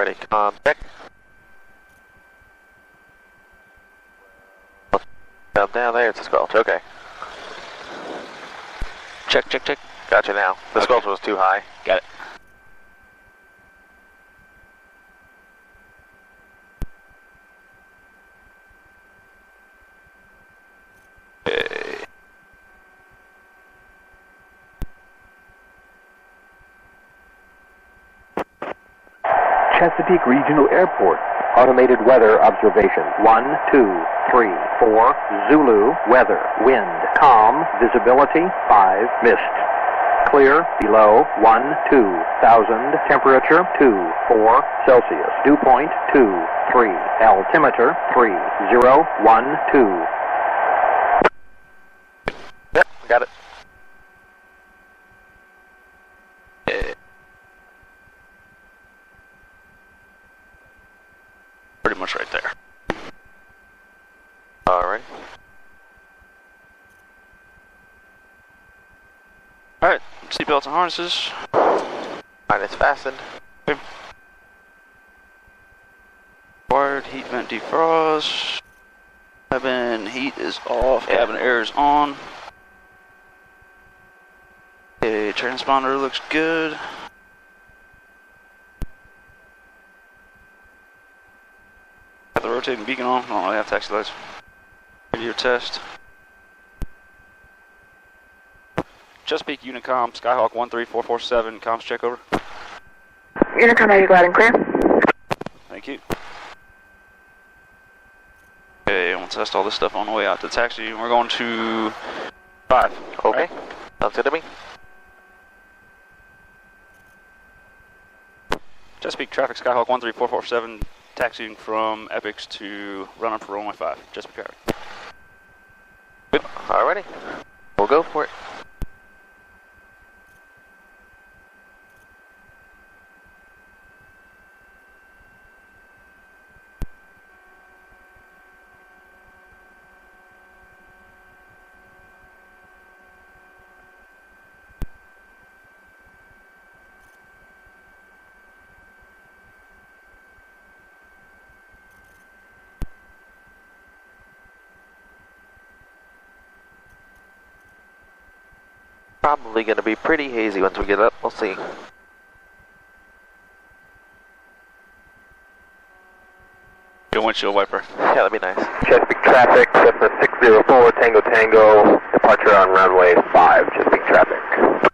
Alrighty, check. Down there, it's a squelch, okay. Check, check, check. Gotcha now. The Okay. squelch was too high. Got it. Chesapeake Regional Airport. Automated weather observation. 1, 2, 3, 4. Zulu. Weather. Wind. Calm. Visibility. 5. Mist. Clear. Below. 1, 2,000. Temperature. 2, 4 Celsius. Dew point. 2, 3. Altimeter. 3, 0, 1, 2. Yep, got it. Pretty much right there. Alright. Alright, seatbelts and harnesses. Mine is fastened. Wired heat vent defrost. Cabin heat is off. Yeah. Cabin air is on. Okay, transponder looks good. Got the rotating beacon on. I don't really have taxi lights. Radio test. Chesapeake Unicom, Skyhawk 13447, comms check over. Unicom, are you loud and clear? Thank you. Okay, I'm gonna test all this stuff on the way out to the taxi. We're going to 5. Okay. Right? Sounds good to me. Chesapeake traffic, Skyhawk 13447, taxiing from Epics to run up for runway 5. Chesapeake traffic. Good. Alrighty. We'll go for it. Probably going to be pretty hazy once we get up. We'll see. Good windshield wiper. Yeah, that'd be nice. Chesapeake traffic, Cessna 604, Tango Tango, departure on runway 5, Chesapeake traffic.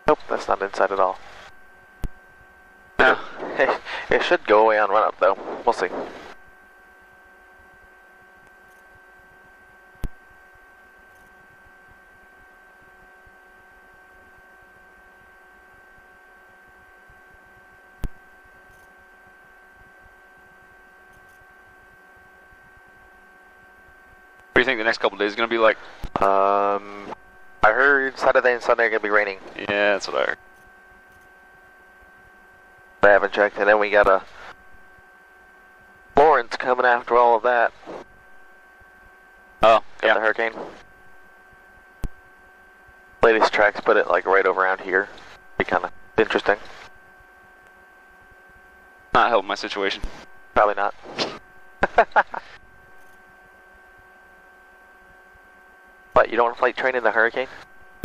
Nope, that's not inside at all. No. It should go away on run up though. We'll see. What do you think the next couple days is going to be like? I heard Saturday and Sunday are going to be raining. Yeah, that's what I heard. I haven't checked, and then we got a Florence coming after all of that. Oh, Got the hurricane. Latest tracks put it like right over around here. Be kind of interesting. Not helping my situation. Probably not. What, you don't want to flight train in the hurricane?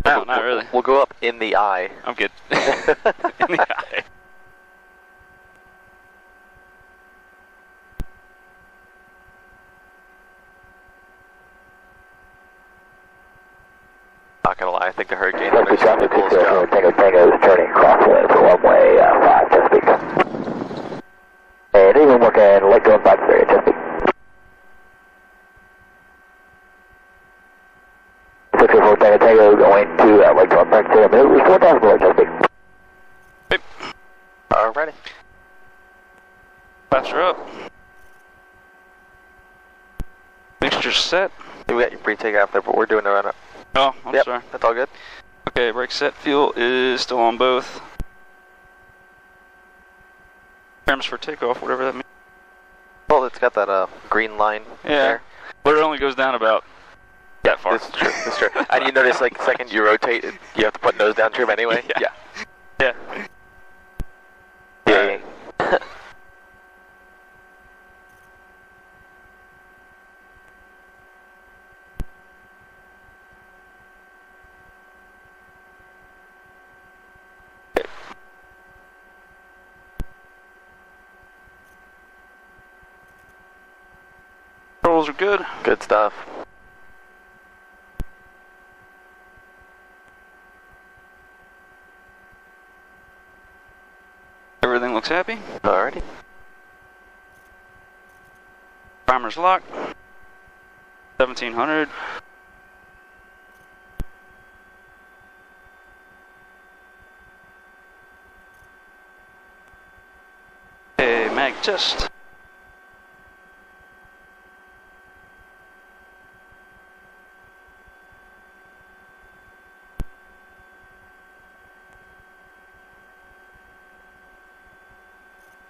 No, not really. We'll go up in the eye. I'm good. In the eye. think the Hurricane Chesapeake does the traffic coolest job. Tango is turning crosswind for runway 5 Chesapeake. And even working late going 5 area Chesapeake. 604 Tango going to Lake John Park to a minute 4,000 below Chesapeake. Beep. Alrighty. Faster up. Mixture set. We got your pre-takeoff there, but we're doing the run-up. Oh, I'm Yep, sorry. that's all good. Okay, brake set. Fuel is still on both. Terms for takeoff, whatever that means. Well, it's got that green line there. But it only goes down about that far. This is true. This is true. And you notice, like, the second you rotate, you have to put nose down trim anyway. Yeah. Yeah. Yeah. Controls are good. Good stuff. Everything looks happy. Alrighty. Primer's locked. 1700. Okay, mag test.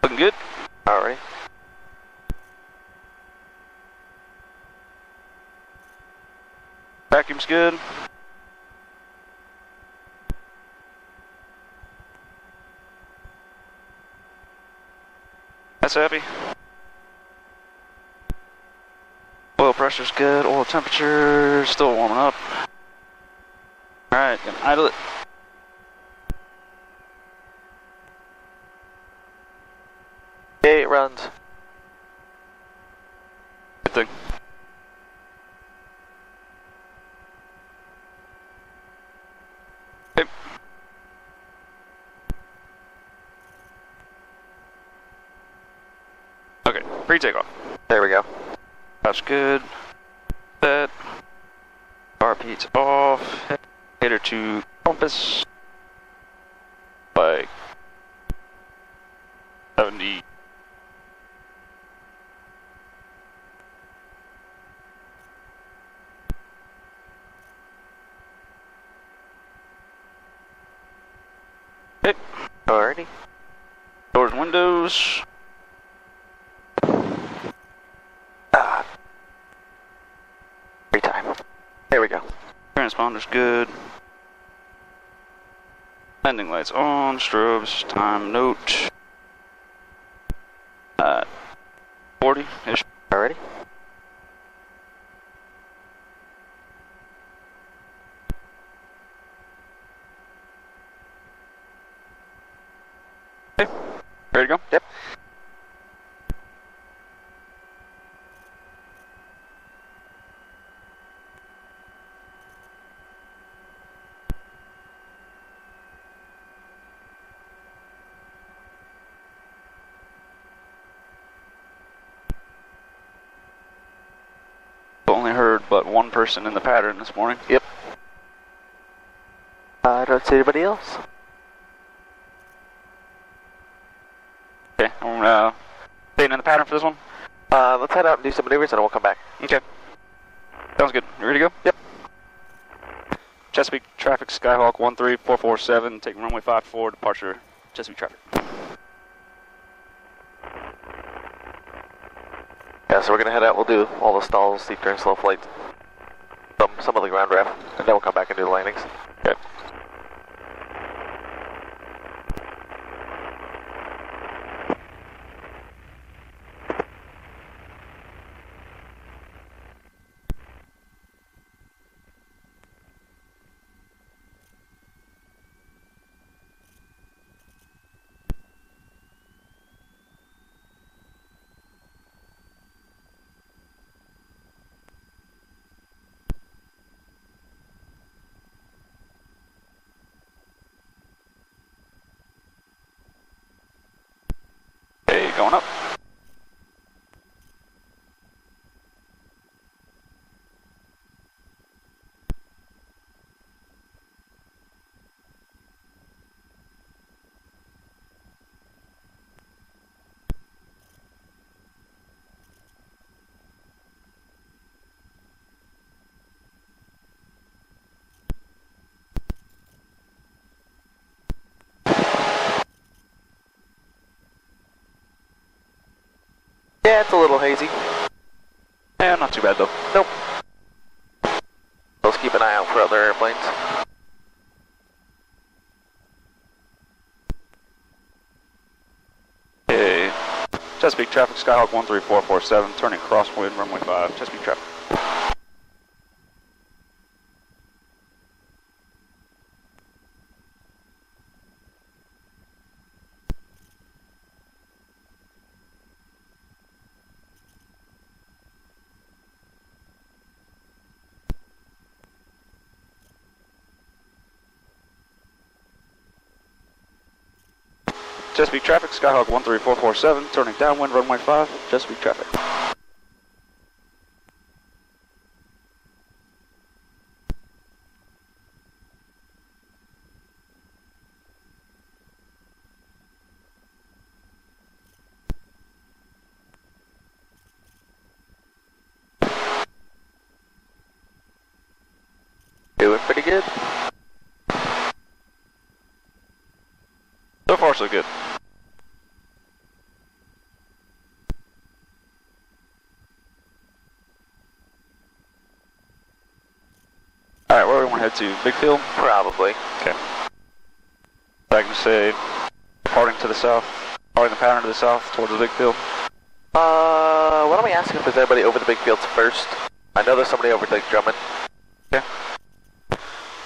Looking good. Alrighty. Vacuum's good. That's happy. Oil pressure's good. Oil temperature still warming up. Alright, gonna idle it. Okay, it runs. Good thing. Okay. Okay, pre-takeoff. There we go. That's good. Set. RP's off. Header to compass. Like 70. Okay. Alrighty. Doors and windows. Free time. There we go. Transponder's good. Landing lights on. Strobes. Time note. 40-ish. Alrighty. Okay. Ready to go? Yep. Only heard but one person in the pattern this morning. Yep. I don't see anybody else. Okay, I'm staying in the pattern for this one. Let's head out and do some maneuvers and then we'll come back. Okay. Sounds good. You ready to go? Yep. Chesapeake traffic, Skyhawk 13447, taking runway 54, departure Chesapeake traffic. Yeah, so we're gonna head out. We'll do all the stalls, steep turn, slow flights, some of the ground ref, and then we'll come back and do the landings. Okay. going up. Yeah, it's a little hazy. Yeah, not too bad though. Nope. Let's keep an eye out for other airplanes. Okay. Chesapeake traffic, Skyhawk 13447, turning crosswind, runway 5, Chesapeake traffic. Chesapeake traffic, Skyhawk 13447, turning downwind, runway 5, Chesapeake traffic. Doing pretty good. So far, so good. Alright, where do we want to head to? Big field? Probably. Okay. I can say, departing to the south, departing the pattern to the south, towards the big field. Why don't we ask if there's anybody over the big fields first? I know there's somebody over Lake Drummond. Okay.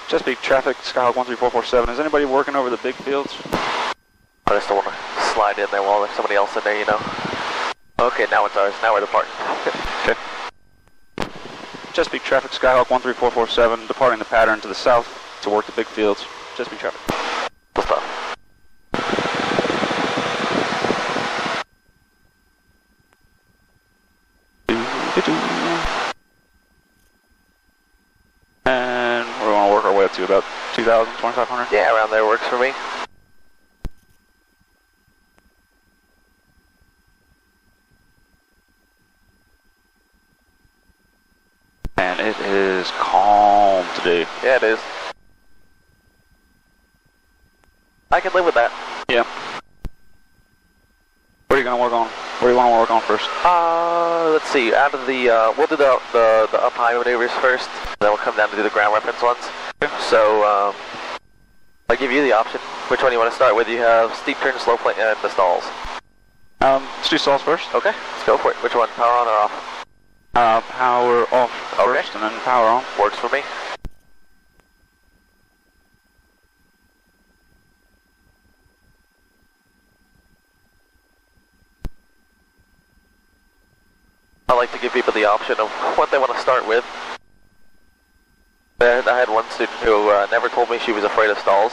Chesapeake traffic, Skyhawk 13447. Is anybody working over the big fields? I just don't want to slide in there while there's somebody else in there, you know. Okay, now it's ours. Now we're departing. Okay. Chesapeake traffic, Skyhawk 13447, departing the pattern to the south to work the big fields. Chesapeake traffic. Full stop. And we're going to work our way up to about 2,000, 2,500. Yeah, around there works for me. And it is calm today. Yeah, it is. I can live with that. Yeah. What are you going to work on? What do you want to work on first? Let's see. Out of the, we'll do the up high maneuvers first. Then we'll come down to do the ground reference ones. Okay. So, I'll give you the option. Which one you want to start with? You have steep turn, slow plane, and the stalls. Let's do stalls first. Okay, let's go for it. Which one? Power on or off? Power off first, and then power on. Works for me. I like to give people the option of what they want to start with. I had one student who never told me she was afraid of stalls.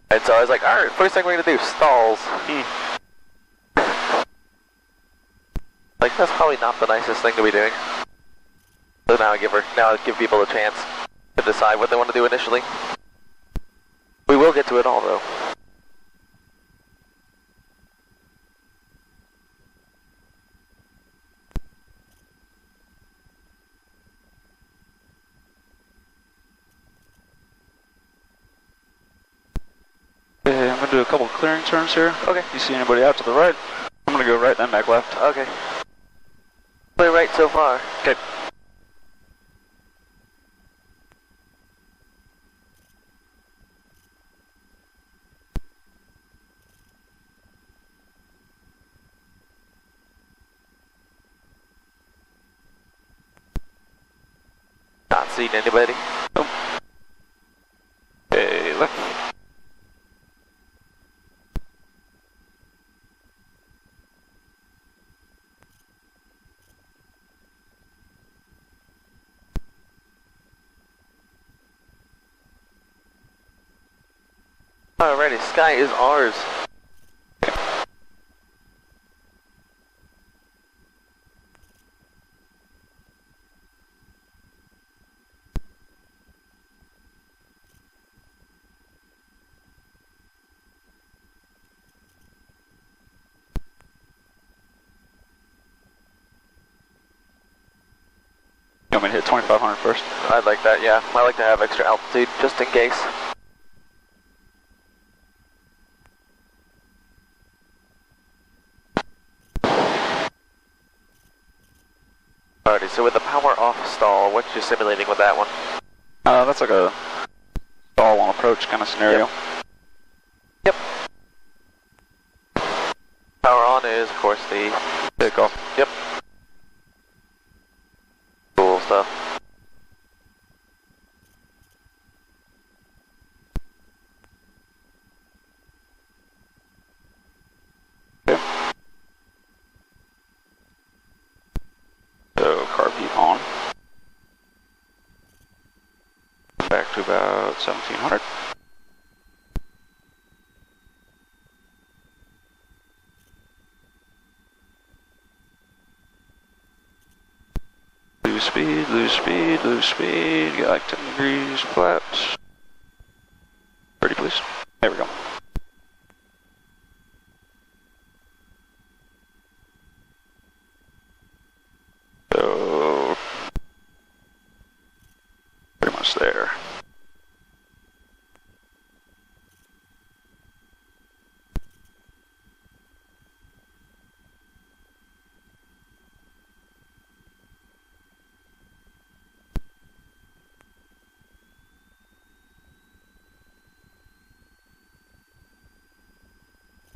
And so I was like, alright, first thing we're going to do, stalls. Like, that's probably not the nicest thing to be doing. So now I give people a chance to decide what they want to do initially. We will get to it all though. Okay, I'm going to do a couple of clearing turns here. Okay. You see anybody out to the right? I'm going to go right, then back left. Okay. Clear right so far. Okay. Not seeing anybody. Nope. Okay, left. Alrighty, sky is ours. want me to hit 2,500 first? I'd like that, yeah. I like to have extra altitude just in case. Alrighty, so with the power off stall, what you simulating with that one? That's like a stall on approach kind of scenario. Yep. Power on is, of course, the Takeoff. Yep. Cool stuff. Okay. So carb heat on. Back to about 1,700. Lose speed, lose speed, lose speed. Get like 10 degrees flaps. 30, please. There we go. So, pretty much there.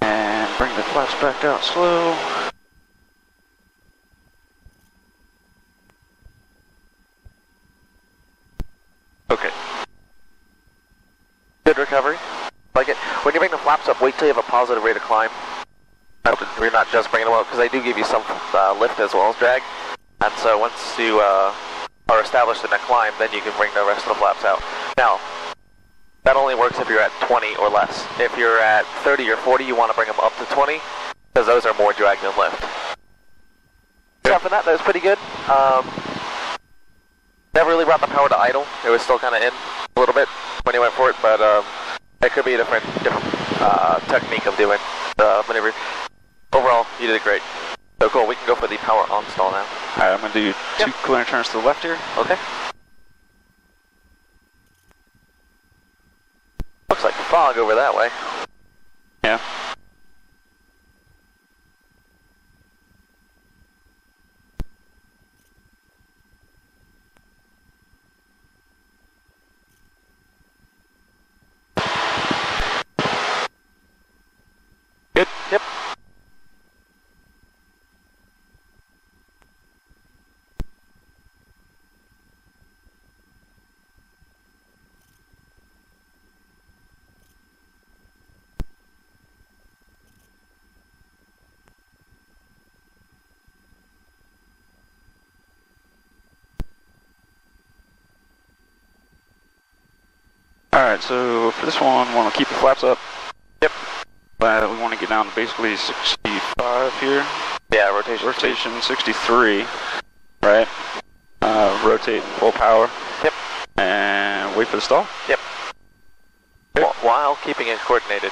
And bring the flaps back out slow. Okay. Good recovery. Like it. When you bring the flaps up, wait till you have a positive rate of climb. You're not just bringing them up, because they do give you some lift as well as drag. And so once you are established in a climb, then you can bring the rest of the flaps out. Now, that only works if you're at 20 or less. If you're at 30 or 40, you want to bring them up to 20, because those are more drag than lift. Except for that was pretty good. Never really brought the power to idle. It was still kind of in a little bit when you went for it, but it could be a different technique of doing the maneuver. Overall, you did great. So cool, we can go for the power on stall now. Alright, I'm going to do two clearing turns to the left here. Okay. Looks like fog over that way. Yeah. Good. Yep. Alright, so for this one, we want to keep the flaps up. Yep. But we want to get down to basically 65 here. Yeah, rotation. Rotation 63, right? Rotate in full power. Yep. And wait for the stall. Yep. Okay. While keeping it coordinated.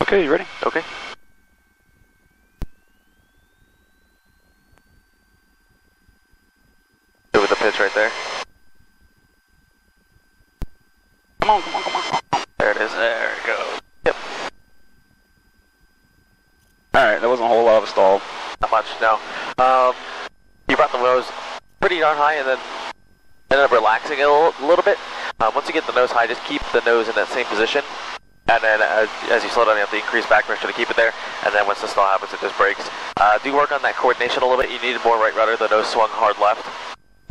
Okay, you ready? Okay. Over the pitch right there. Come on, come on, come on, come on. There it is. There it goes. Yep. Alright, that wasn't a whole lot of a stall. Not much, no. You brought the nose pretty darn high and then ended up relaxing it a little bit. Once you get the nose high, just keep the nose in that same position. And then as you slow down, you have to increase back pressure to keep it there. And then once the stall happens, it just breaks. Do work on that coordination a little bit. You needed more right rudder. The nose swung hard left.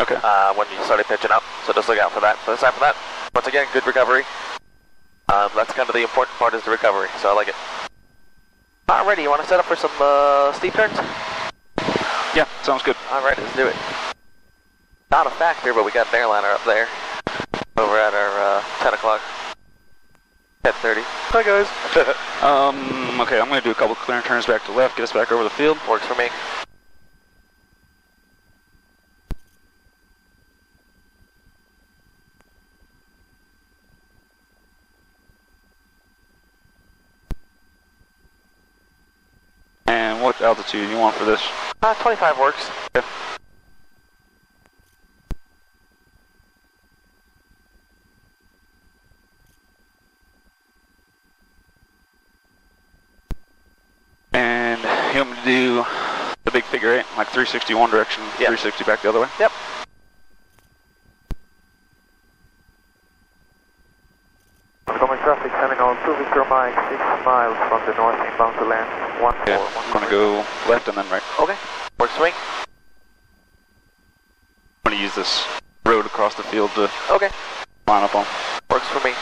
Okay. When you started pitching up. So just look out for that. But aside from that, once again, good recovery. That's kind of the important part is the recovery, so I like it. Alrighty, you want to set up for some steep turns? Yeah, sounds good. Alright, let's do it. Not a factor, but we got an airliner up there. Over at our 10 o'clock. 10:30. Hi guys. Okay, I'm going to do a couple clearing turns back to left, get us back over the field. Works for me. And what altitude you want for this? 25 works. Okay. And you want me to do the big figure 8, like 360 one direction, Yep. 360 back the other way? Yep. Oncoming traffic sending on 2 Victor Mike, 6 miles from the north inbound to land. 1 Okay, I'm going to go left and then right. Okay. Works for me. I'm going to use this road across the field to Okay. line up on. Works for me.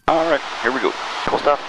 Alright, here we go. Cool stuff.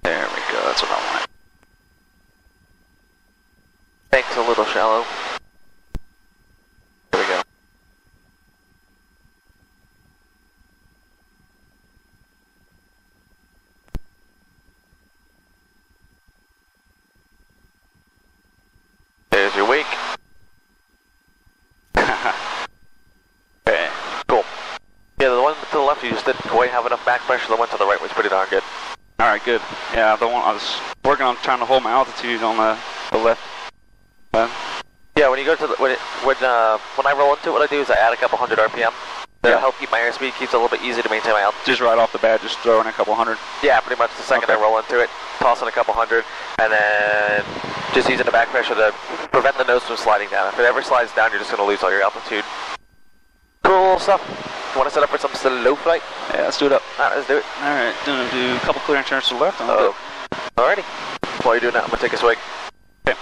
There we go, that's what I want. Thanks, a little shallow. Here we go. There's your wake. Okay. Cool. Yeah, the one to the left, you just didn't quite have enough back pressure. The one to the right was pretty darn good. Alright, good. Yeah, the one I was working on trying to hold my altitude on the left. Yeah, when you go to the, when I roll into it, what I do is I add a couple hundred RPM. That'll Yeah. help keep my airspeed, keeps it a little bit easier to maintain my altitude. Just right off the bat, just throwing a couple hundred. Yeah, pretty much the second Okay. I roll into it, toss in a couple hundred, and then just using the back pressure to prevent the nose from sliding down. If it ever slides down, you're just going to lose all your altitude. Cool stuff. You want to set up for some slow flight? Yeah, let's do it up. Alright, let's do it. Alright, gonna do a couple clearing turns to the left. Oh. Alrighty. While you're doing that, I'm going to take a swig. Okay.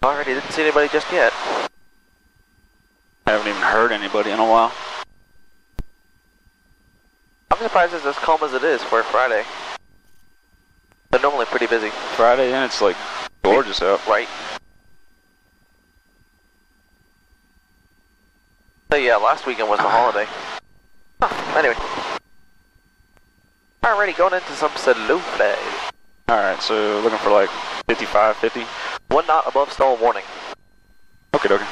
Alrighty, didn't see anybody just yet. I haven't even heard anybody in a while. I'm surprised it's as calm as it is for a Friday. They're normally pretty busy. Friday and it's like gorgeous out. Right. So yeah, last weekend was the holiday. Huh, anyway. Alrighty, going into some slow flight. Alright, so looking for like 55, 50. 1 knot above stall warning. Okay, okay.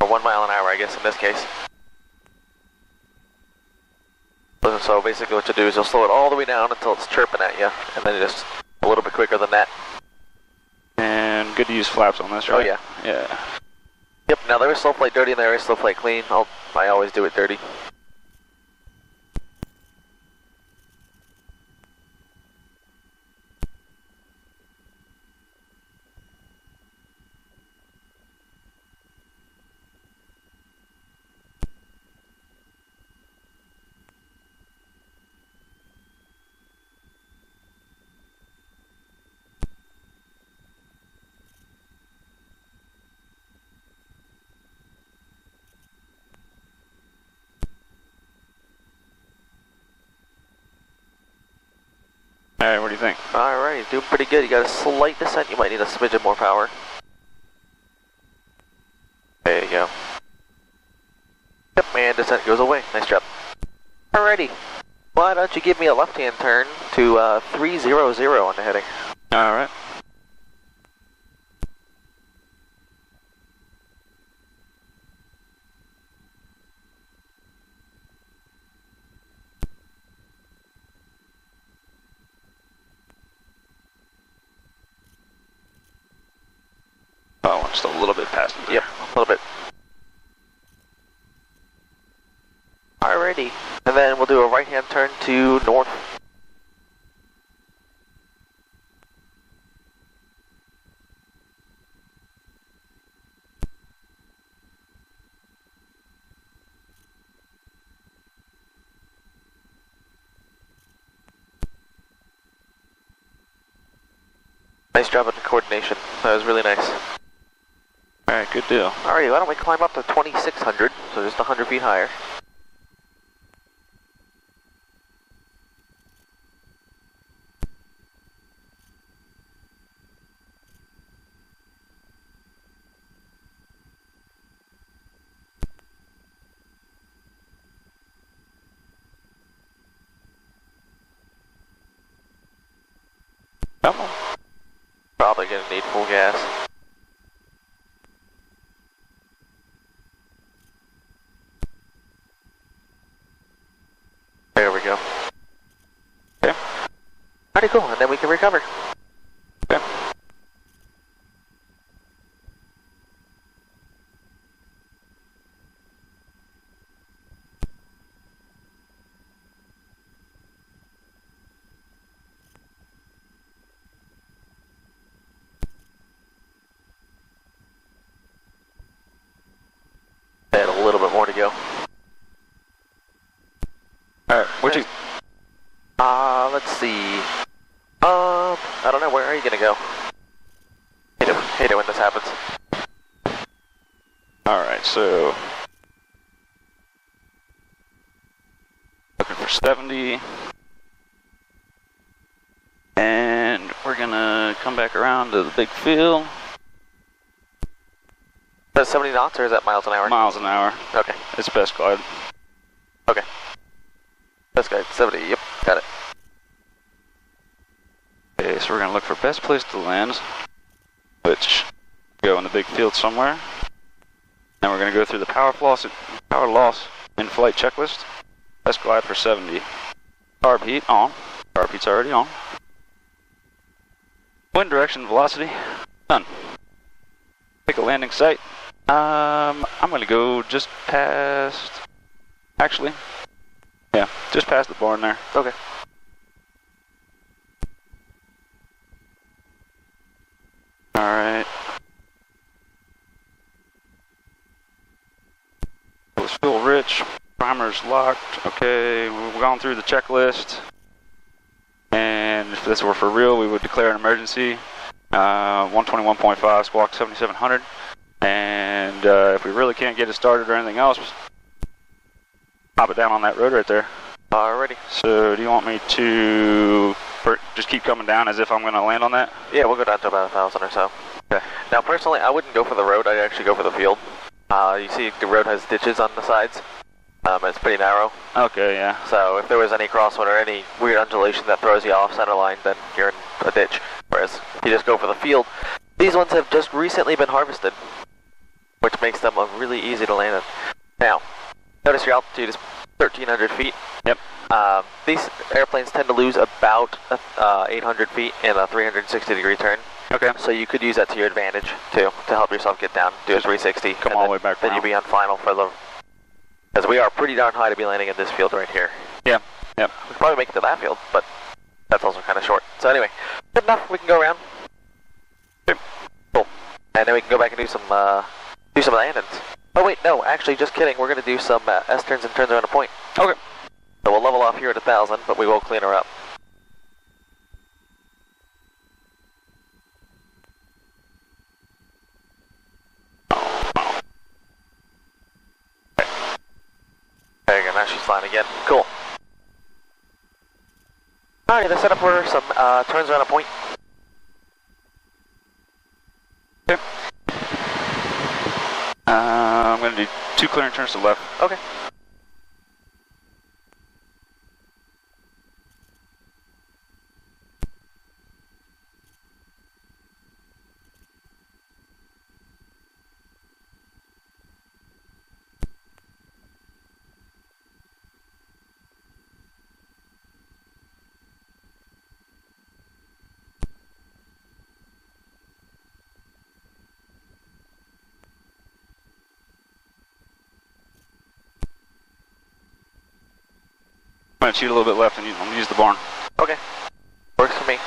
Or 1 mile an hour, I guess, in this case. So basically what you do is you'll slow it all the way down until it's chirping at you, and then just a little bit quicker than that. And good to use flaps on this, right? Oh yeah. Yeah. Yep, now there is slow flight dirty and there is slow flight clean. I always do it dirty. Alright, what do you think? Alright, doing pretty good. You got a slight descent, you might need a smidgen more power. There you go. Yep, and descent goes away. Nice job. Alrighty. Why don't you give me a left-hand turn to 300 on the heading. Alright. Oh, I'm just a little bit past it. Yep, a little bit. Alrighty. And then we'll do a right-hand turn to north. Nice job on the coordination. That was really nice. Alright, good deal. Alrighty, why don't we climb up to 2600, so just 100 feet higher. Come on. Probably gonna need full gas. There we go. Okay. Alrighty, cool, and then we can recover. Okay. And a little bit more to go. Alright, where'd you... Let's see. I don't know, where are you gonna go? Hate it when this happens. Alright, so... looking for 70. And we're gonna come back around to the big field. Is that 70 knots or is that miles an hour? Miles an hour. Okay, It's best glide. okay. That's good, 70, yep, got it. Okay, so we're gonna look for best place to land, which go in the big field somewhere. And we're gonna go through the power loss in flight checklist. Best glide for 70. Carb heat on. Carb heat's already on. Wind direction, velocity, done. Pick a landing site. I'm gonna go just past. Actually, yeah, just past the barn there. Okay. Alright. It was fuel rich, primer's locked. Okay, we've gone through the checklist. And if this were for real, we would declare an emergency. 121.5, squawk 7700. And if we really can't get it started or anything else, pop it down on that road right there. Alrighty. So do you want me to just keep coming down as if I'm going to land on that? Yeah, we'll go down to about 1,000 or so. Okay. Now, personally, I wouldn't go for the road. I'd actually go for the field. You see the road has ditches on the sides. It's pretty narrow. Okay, yeah. So if there was any crosswind or any weird undulation that throws you off center line, then you're in a ditch. Whereas if you just go for the field, these ones have just recently been harvested, which makes them really easy to land in. Now, notice your altitude is 1,300 feet. Yep. These airplanes tend to lose about 800 feet in a 360-degree turn. Okay. So you could use that to your advantage too, to help yourself get down, do a 360. Come all the way back Then around. you'd be on final for the, because we are pretty darn high to be landing in this field right here. Yeah, yep. We could probably make it to that field, but that's also kind of short. So anyway, good enough, we can go around. Okay. Cool. And then we can go back and do some landings. Oh wait, no, actually, just kidding. We're going to do some S-turns and turns around a point. Okay. So we'll level off here at 1,000, but we will clean her up. There you go, now she's flying again. Cool. Alright, let's set up for some turns around a point. Okay. I'm going to do 2 clearing turns to the left. Okay. I'm going to shoot a little bit left and use the barn. Okay. Works for me.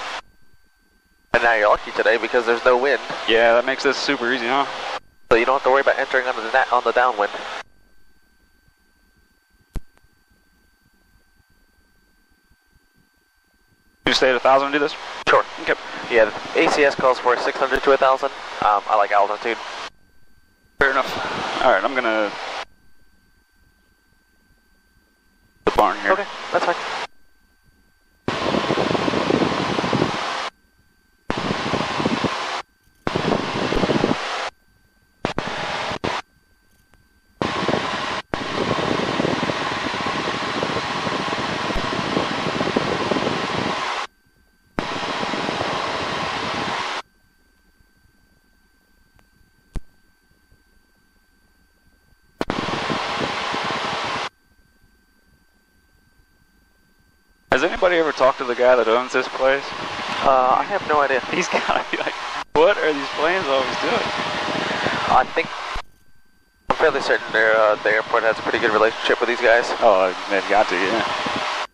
And now you're lucky today because there's no wind, Yeah, that makes this super easy, huh? so you don't have to worry about entering on the downwind. You stay at 1,000 and do this? Sure. Okay. Yeah, the ACS calls for 600 to 1,000. I like altitude. Fair enough. Alright, I'm going to... the barn here. Okay, that's fine. Has anybody ever talked to the guy that owns this place? I have no idea. He's got to be like, what are these planes always doing? I think I'm fairly certain the airport has a pretty good relationship with these guys. Oh, they've got to, yeah.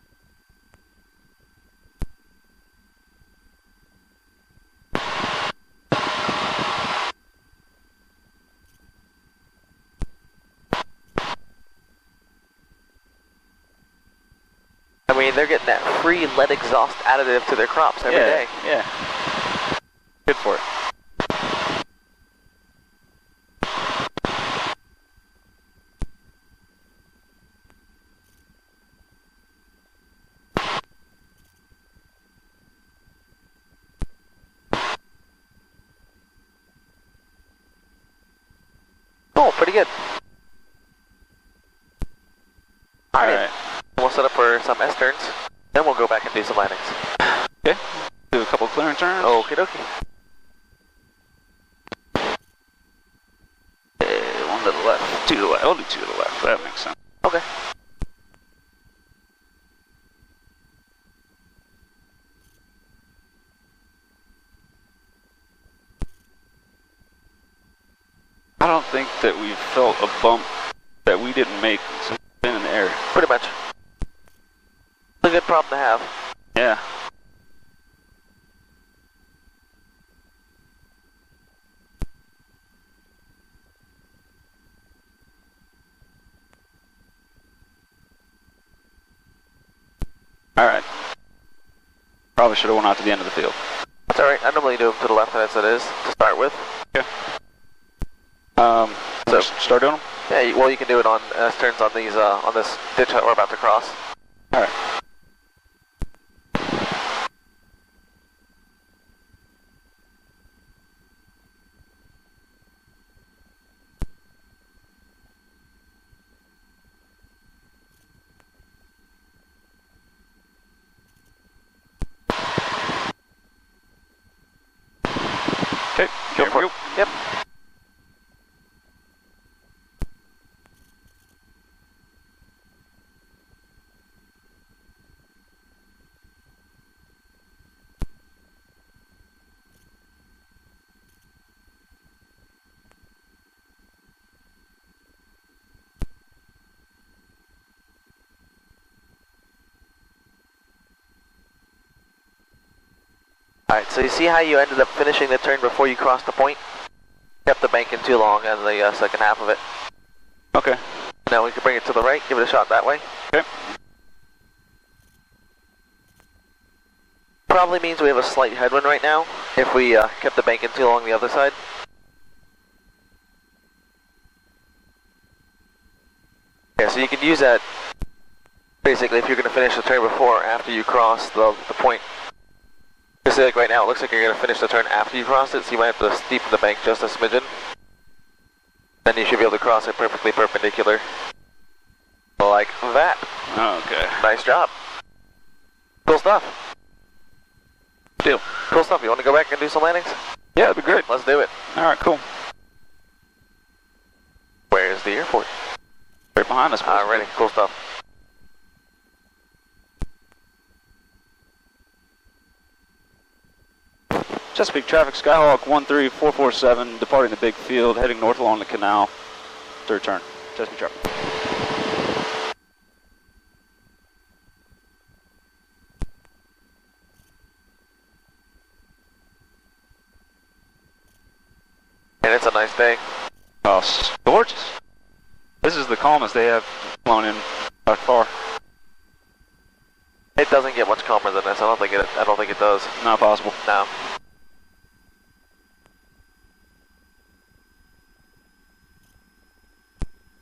I mean, they're getting that free lead exhaust additive to their crops every day. Yeah. Good for it. Cool, pretty good. Alright. Alright. We'll set up for some S-turns, then we'll go back and do some landings. Okay. Do a couple clearing turns. Okie dokie. One to the left. 2 to the left. I'll do 2 to the left. That makes sense. Okay. I don't think that we felt a bump that we didn't make since we've been in the air. Pretty much. It's a good problem to have. Yeah. Alright. Probably should have went out to the end of the field. That's alright, I normally do them to the left as it is, to start with. Okay. So- Start doing them? Yeah, well you can do it on S-turns on these, on this ditch that we're about to cross. Alright. Okay, Go for it. Yep. Alright, so you see how you ended up finishing the turn before you crossed the point? Kept the bank in too long on the second half of it. Okay. Now we can bring it to the right, give it a shot that way. Okay. Probably means we have a slight headwind right now if we kept the bank in too long the other side. Yeah, so you can use that basically if you're going to finish the turn before or after you cross the point. Just like right now, it looks like you're going to finish the turn after you cross it, so you might have to steepen the bank just a smidgen. Then you should be able to cross it perfectly perpendicular. Like that. Okay. Nice job. Cool stuff. Deal. Cool stuff. You want to go back and do some landings? Yeah, that'd be great. Let's do it. Alright, cool. Where's the airport? Right behind us. Alrighty, cool stuff. Chesapeake traffic, Skyhawk 13447, departing the big field, heading north along the canal to return. Chesapeake traffic. And it's a nice day. Oh, gorgeous. This is the calmest they have flown in by far. It doesn't get much calmer than this. I don't think it does. Not possible. No.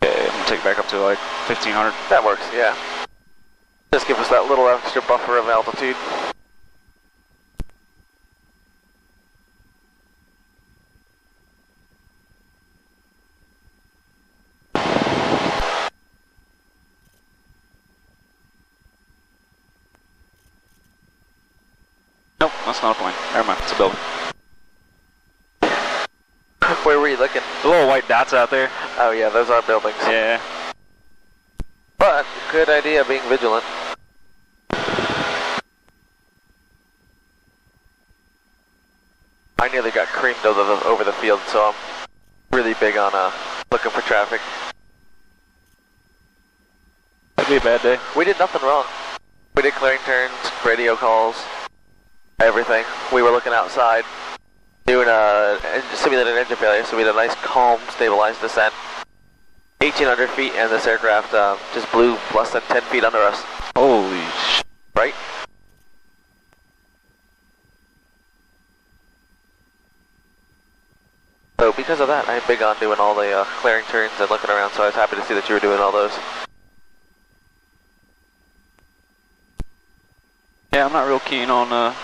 Okay, I'm gonna take it back up to like 1500. That works, yeah. Just give us that little extra buffer of altitude. Nope, that's not a plane. Never mind, it's a building. Where were you looking? The little white dots out there. Oh yeah, those are buildings. Yeah. But, good idea being vigilant. I nearly got creamed over the field, so I'm really big on looking for traffic. That'd be a bad day. We did nothing wrong. We did clearing turns, radio calls, everything. We were looking outside, doing simulated engine failure, so we had a nice, calm, stabilized descent. 1,800 feet, and this aircraft just blew less than 10 feet under us. Holy sh**. Right? So because of that, I'm big on doing all the clearing turns and looking around, so I was happy to see that you were doing all those. Yeah, I'm not real keen on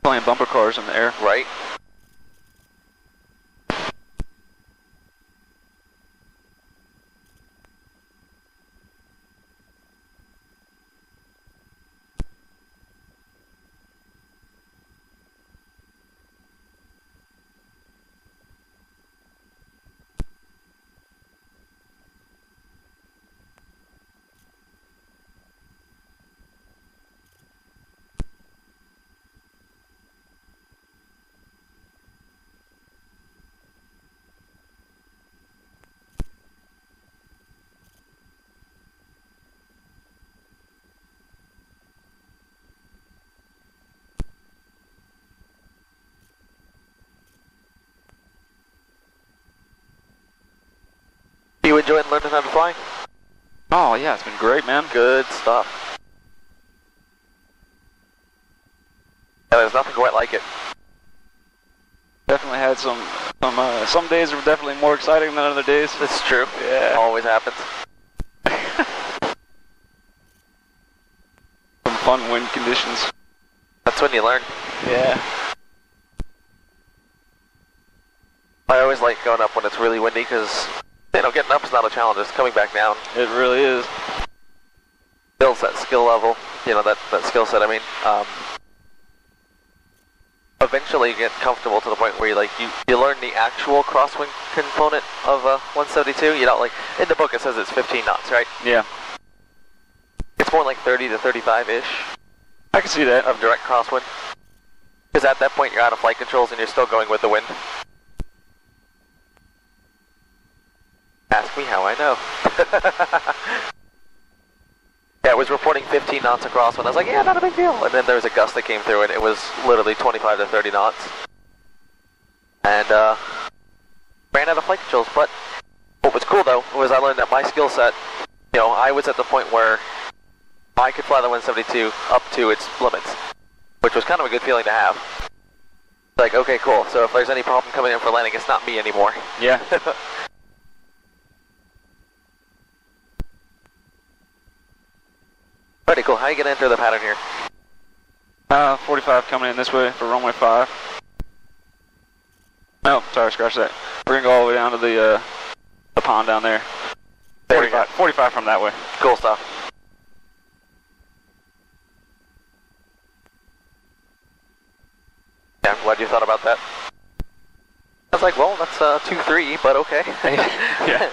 playing bumper cars in the air. Right? You enjoying learning how to fly? Oh yeah, it's been great, man. Good stuff. Yeah, there's nothing quite like it. Definitely had some days were definitely more exciting than other days. It's true. Yeah. Always happens. Some fun wind conditions. That's when you learn. Yeah. I always like going up when it's really windy because, you know, getting up is not a challenge. It's coming back down. It really is. Builds that skill level, you know, that skill set, I mean. Eventually you get comfortable to the point where you learn the actual crosswind component of 172. You know, like, in the book it says it's 15 knots, right? Yeah. It's more like 30 to 35-ish I can see that. of direct crosswind. Because at that point you're out of flight controls and you're still going with the wind. Ask me how I know. Yeah, it was reporting 15 knots across when I was like, yeah, not a big deal. And then there was a gust that came through and it was literally 25 to 30 knots. And ran out of flight controls. But what was cool though was I learned that my skill set, you know, I was at the point where I could fly the 172 up to its limits, which was kind of a good feeling to have. Like, okay, cool. So if there's any problem coming in for landing, it's not me anymore. Yeah. Pretty cool. How are you going to enter the pattern here? 45 coming in this way for runway 5. No, sorry, scratch that. We're going to go all the way down to the pond down there. 45 from that way. Cool stuff. Yeah, I'm glad you thought about that. I was like, well, that's 2-3, but okay. Yeah.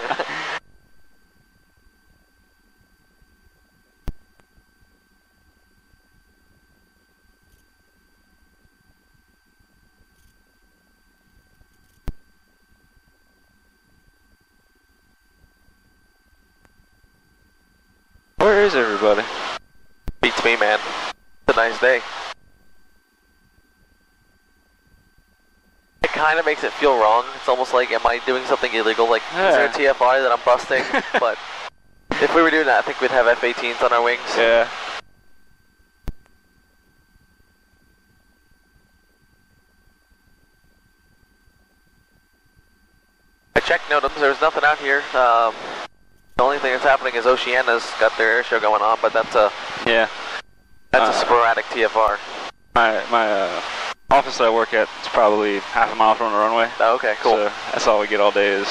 Where is everybody? Beats me, man. It's a nice day. It kind of makes it feel wrong. It's almost like, am I doing something illegal? Like, is there a TFR that I'm busting? But if we were doing that, I think we'd have F-18s on our wings. Yeah. I checked NOTAMs. There's nothing out here. The only thing that's happening is Oceana's got their air show going on, but that's a sporadic TFR. My office that I work at is probably half a mile from the runway. Oh, okay, cool. So that's all we get all day is.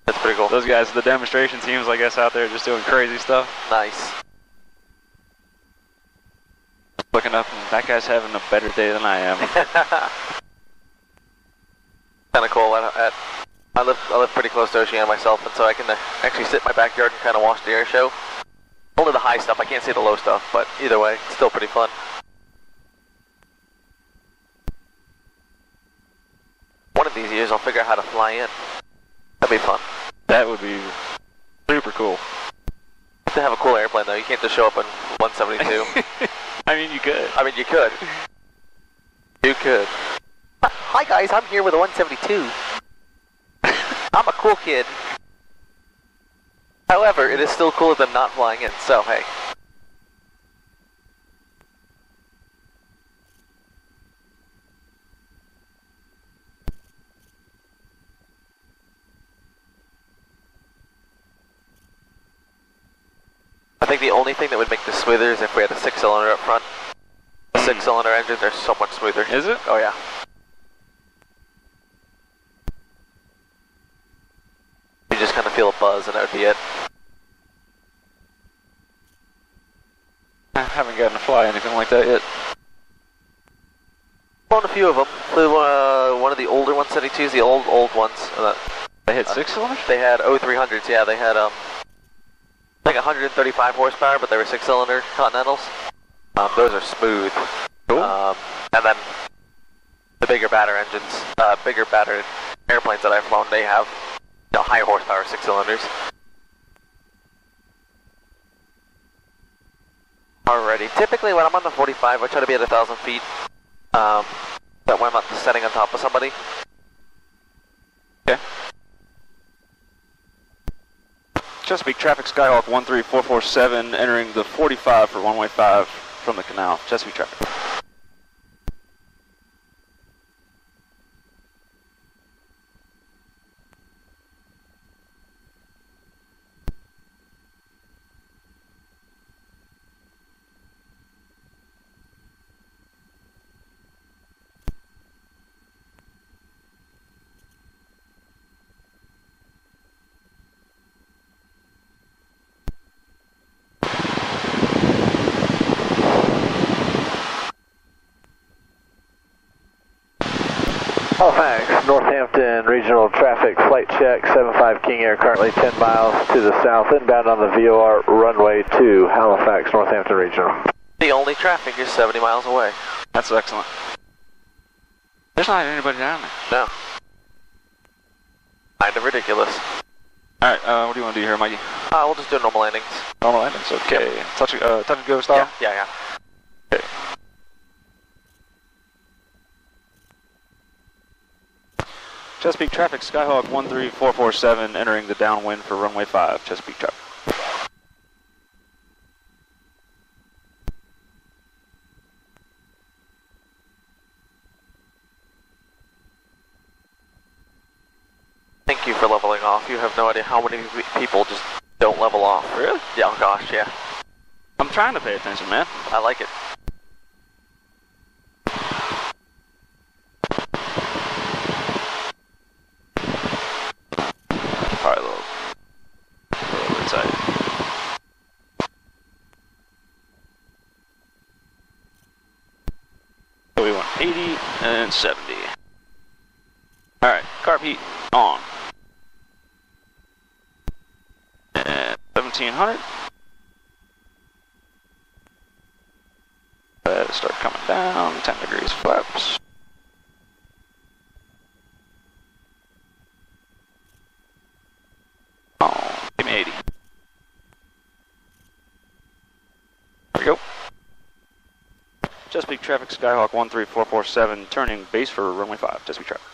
That's pretty cool. Those guys, the demonstration teams, I guess, out there just doing crazy stuff. Nice. Looking up, and that guy's having a better day than I am. Kind of cool. I live pretty close to Oceana myself, and so I can actually sit in my backyard and kind of watch the air show. Only the high stuff. I can't see the low stuff, but either way, it's still pretty fun. One of these years, I'll figure out how to fly in. That'd be fun. That would be super cool. You have to have a cool airplane, though. You can't just show up in 172. I mean, you could. I mean, you could. You could. Hi, guys. I'm here with a 172. I'm a cool kid. However, it is still cooler than not flying in, so hey. I think the only thing that would make this smoother is if we had a 6-cylinder up front. A 6-cylinder engine, they're so much smoother. Is it? Oh yeah. You just kind of feel a buzz and that would be it. I haven't gotten to fly anything like that yet. Flown a few of them. Flew one of the older 172s, the old ones. They had 6 cylinders? They had 0300s, yeah. They had like 135 horsepower, but they were 6-cylinder Continentals. Those are smooth. Cool. And then the bigger batter engines, bigger battered airplanes that I've flown, they have high horsepower 6-cylinders. Alrighty. Typically when I'm on the 45, I try to be at 1,000 feet. That when I'm not descending on top of somebody. Okay. Chesapeake traffic, Skyhawk 13447, entering the 45 for runway 5 from the canal. Chesapeake traffic. Halifax, Northampton Regional Traffic Flight Check, 75 King Air, currently 10 miles to the south, inbound on the VOR runway 2, Halifax, Northampton Regional. The only traffic is 70 miles away. That's excellent. There's not anybody down there. No. Kind of ridiculous. Alright, what do you want to do here, Mikey? We'll just do normal landings. Normal landings, okay. Yep. Touch and go style? Yeah. Okay. Chesapeake traffic, Skyhawk 13447, entering the downwind for runway 5, Chesapeake traffic. Thank you for leveling off. You have no idea how many people just don't level off. Really? Yeah, oh gosh, yeah. I'm trying to pay attention, man. I like it. Probably a little bit tight. So we want 80 and 70. Alright, carb heat on. And 1700. Let's start coming down, 10 degrees flaps. Oh, give me 80. There we go. Chesapeake traffic, Skyhawk 13447, turning base for runway 5, Chesapeake traffic.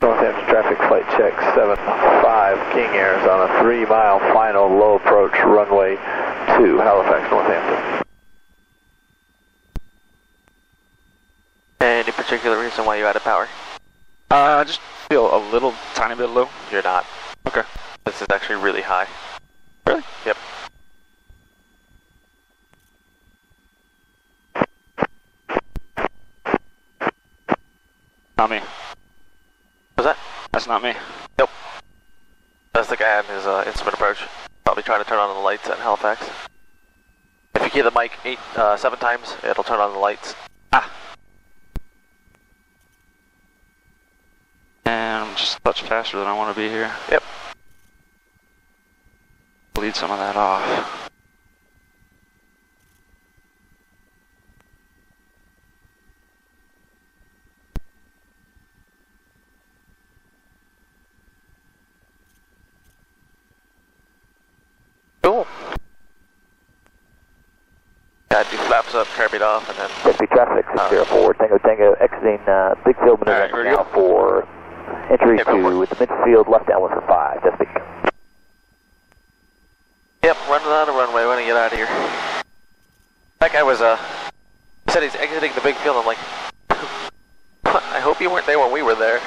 Northampton traffic flight check 75 King Air is on a 3-mile final low approach runway 2, Halifax, Northampton. Any particular reason why you added power? I just feel a little tiny bit low. You're not. Okay. This is actually really high. Really? Yep. Not me. Was that? That's not me. Nope. That's the guy on his instrument approach. Probably trying to turn on the lights at Halifax. If you key the mic 7 times, it'll turn on the lights. Ah. And I'm just a touch faster than I want to be here. Yep. Bleed some of that off. Cool. Yeah, do flaps up, curb it off, and then... Chesapeake traffic 604, Tango exiting big field maneuver Alright, ready to now go. for entry Okay, go for to it. with the midfield left downwind for 5, Chesapeake. Yep, running out of runway, we're gonna get out of here. That guy was, he said he's exiting the big field, I'm like... I hope you weren't there when we were there.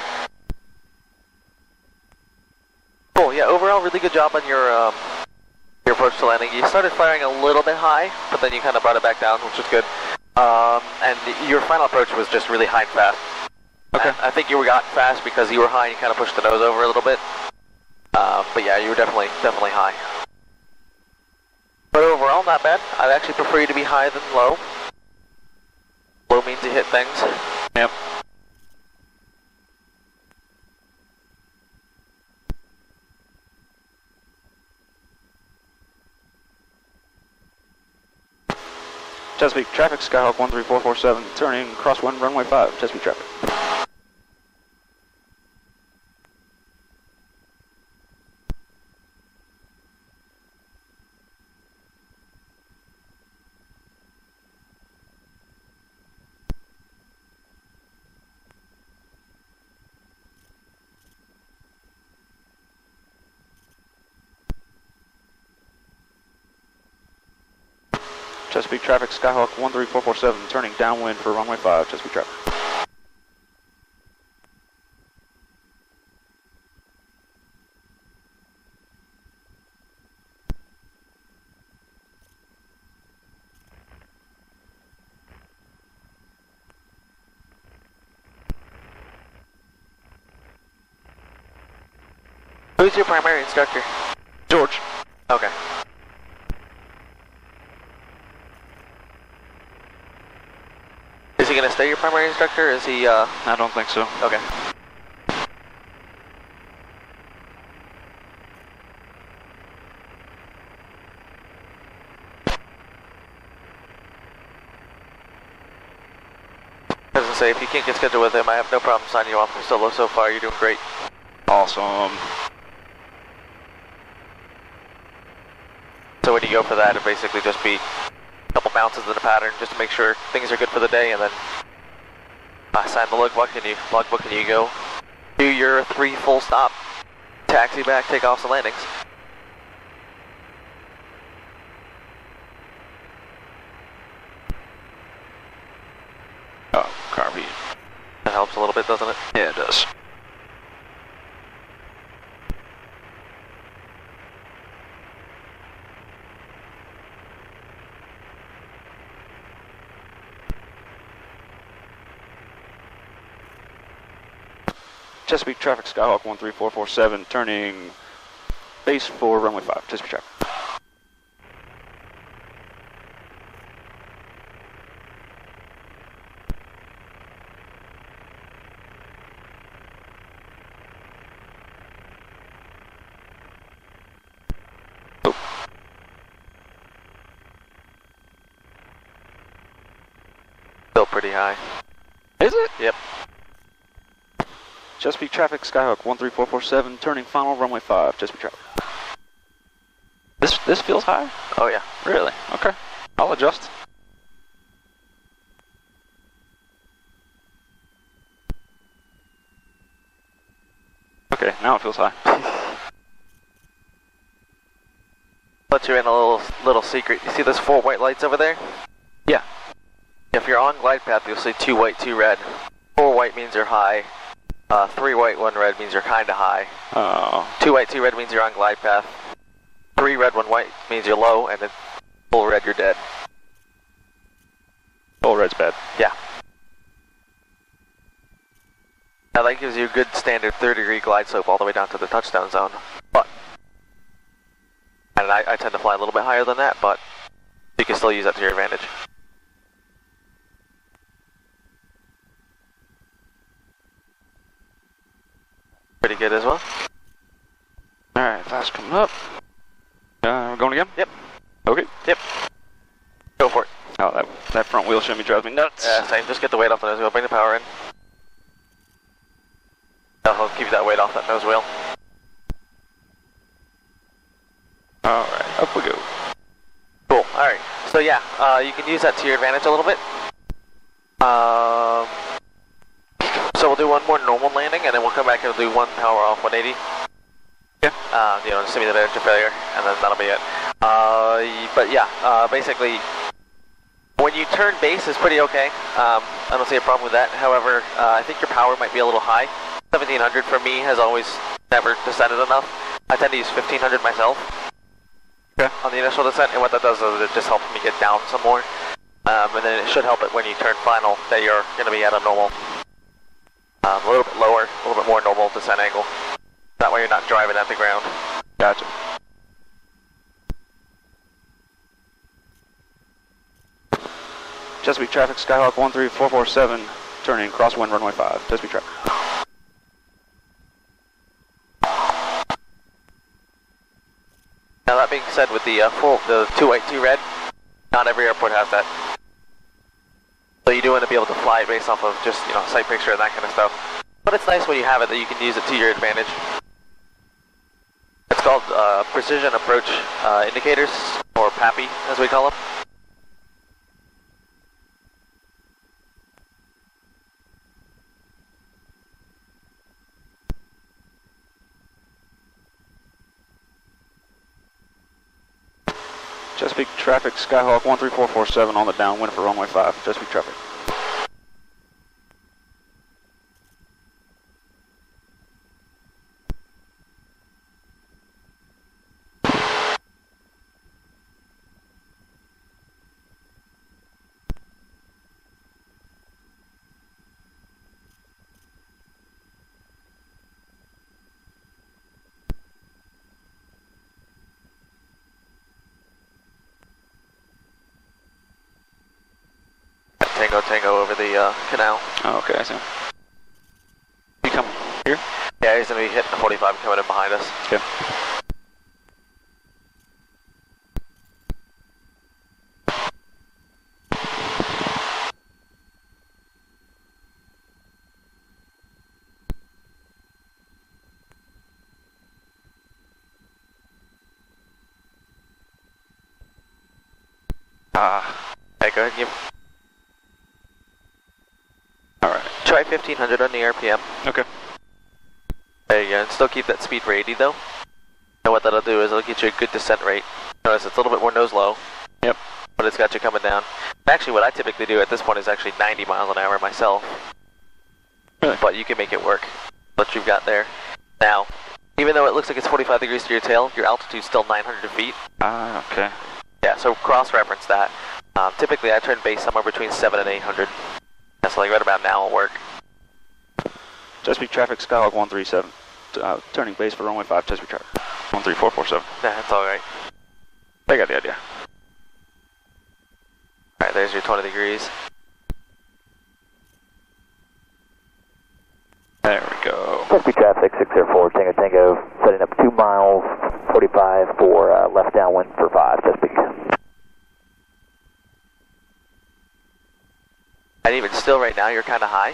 Cool, yeah, overall, really good job on your approach to landing. You started firing a little bit high, but then you kind of brought it back down, which was good. And your final approach was just really high and fast. Okay. I think you got fast because you were high and you kind of pushed the nose over a little bit. But yeah, you were definitely high. But overall, not bad. I'd actually prefer you to be higher than low. Low means you hit things. Yep. Chesapeake traffic, Skyhawk 13447, turning crosswind runway 5, Chesapeake traffic. Chesapeake traffic, Skyhawk 13447, turning downwind for runway 5, Chesapeake traffic. Who's your primary instructor? George. Okay. Is he going to stay your primary instructor, or is he, I don't think so. Okay. say, if you can't get scheduled with him, I have no problem signing you off for solo so far. You're doing great. Awesome. So when you go for that, it'll basically just be a couple bounces in the pattern just to make sure things are good for the day, and then sign the logbook and you go do your 3 full stop, taxi back, takeoffs and landings. Oh, copy. That helps a little bit, doesn't it? Yeah, it does. Chesapeake traffic, Skyhawk 13447, turning base for runway 5, Chesapeake traffic. Still pretty high. Is it? Yep. Chesapeake traffic, Skyhawk 13447, turning final runway 5, Chesapeake traffic. This feels high? Oh yeah. Really? Okay. I'll adjust. Okay, now it feels high. Let you in a little secret. You see those 4 white lights over there? Yeah. If you're on glide path, you'll see 2 white, 2 red. 4 white means you're high. 3 white, 1 red means you're kinda high. Oh. 2 white, 2 red means you're on glide path. 3 red, 1 white means you're low, and then full red, you're dead. Full red's bad. Yeah. Now that gives you a good standard 30-degree glide slope all the way down to the touchdown zone. But, and I tend to fly a little bit higher than that, but you can still use that to your advantage. Pretty good as well. Alright, fast coming up. We're going again? Yep. Okay. Yep. Go for it. Oh, that front wheel shimmy drives me nuts. Yeah, same. Just get the weight off the nose wheel. Bring the power in. That'll keep that weight off that nose wheel. Alright, up we go. Cool. Alright. So yeah, you can use that to your advantage a little bit. So we'll do one more normal landing, and then we'll come back and do 1 power off 180. Yeah. Simulate engine failure, and then that'll be it. But yeah, basically, when you turn base is pretty okay. I don't see a problem with that. However, I think your power might be a little high. 1700 for me has always never descended enough. I tend to use 1500 myself. Okay. On the initial descent, and what that does is it just helps me get down some more. And then it should help it when you turn final that you're going to be at a normal, a little bit lower, a little bit more normal descent angle. That way you're not driving at the ground. Gotcha. Chesapeake traffic, Skyhawk 13447, turning crosswind runway 5, Chesapeake traffic. Now that being said, with the 2 white, 2 red, not every airport has that. So you do want to be able to fly based off of just, sight picture and that kind of stuff. But it's nice when you have it that you can use it to your advantage. It's called Precision Approach Indicators, or PAPI as we call them. Chesapeake traffic, Skyhawk 13447 on the downwind for runway 5, Chesapeake traffic. Tango over the canal. Oh, okay, I see. You come here? Yeah, he's going to be hitting the 45 coming in behind us. Okay. Okay, go ahead and give. Alright. Try 1500 on the RPM. Okay. There you go, and still keep that speed for 80 though. And what that'll do is it'll get you a good descent rate. Notice it's a little bit more nose low. Yep. But it's got you coming down. Actually, what I typically do at this point is actually 90 miles an hour myself. Really? But you can make it work. What you've got there. Now, even though it looks like it's 45 degrees to your tail, your altitude's still 900 feet. Okay. Yeah, so cross-reference that. Typically, I turn base somewhere between 7 and 800. That's like right about now will work. Chesapeake traffic, Skyhawk 137. Turning base for runway 5, Chesapeake traffic. 13447. Nah, that's alright. I got the idea. Alright, there's your 20 degrees. There we go. Chesapeake traffic 604 Tango Tango, setting up 2 miles, 45 for left downwind for 5, Chesapeake. And even still right now, you're kind of high.